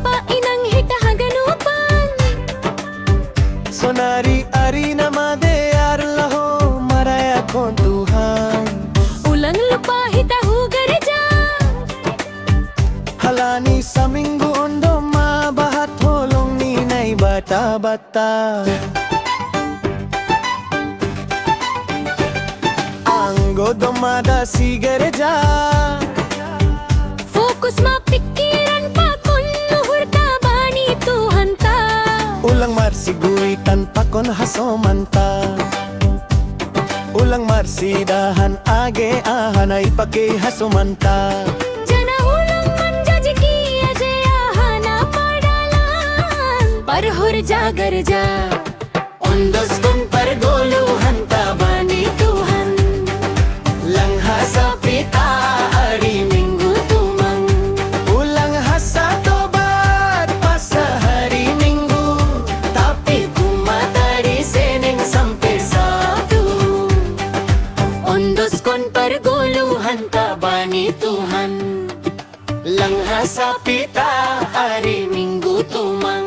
pa inang hitahaganupan. Sonari ari namade arlaho maraya kon Tuhan. Ulang lupa hitahugarja. Halani sa minggu ondo mabahat holong ninay bata-bata. Anggo domada si gereja. Fokus mapikiran pa kung luhur ka ba ni Tuhan ta. Ulang marsiguri tanpa kon hasomanta. Ulang marsidahan age ahanay pake hasomanta. Jana ulang manjajiki ajaya hana padalan. Parhur jagarja. Ondos kun pergoluhan tabani Tuhan. Langha sa pita ari minggu tumang. Ulang hasa tobat pasa hari minggu. Tapi kumatari seneng sampai Sabtu. Ondos kon perguluhan Tabani Tuhan. Langha sa pita ari minggu tumang.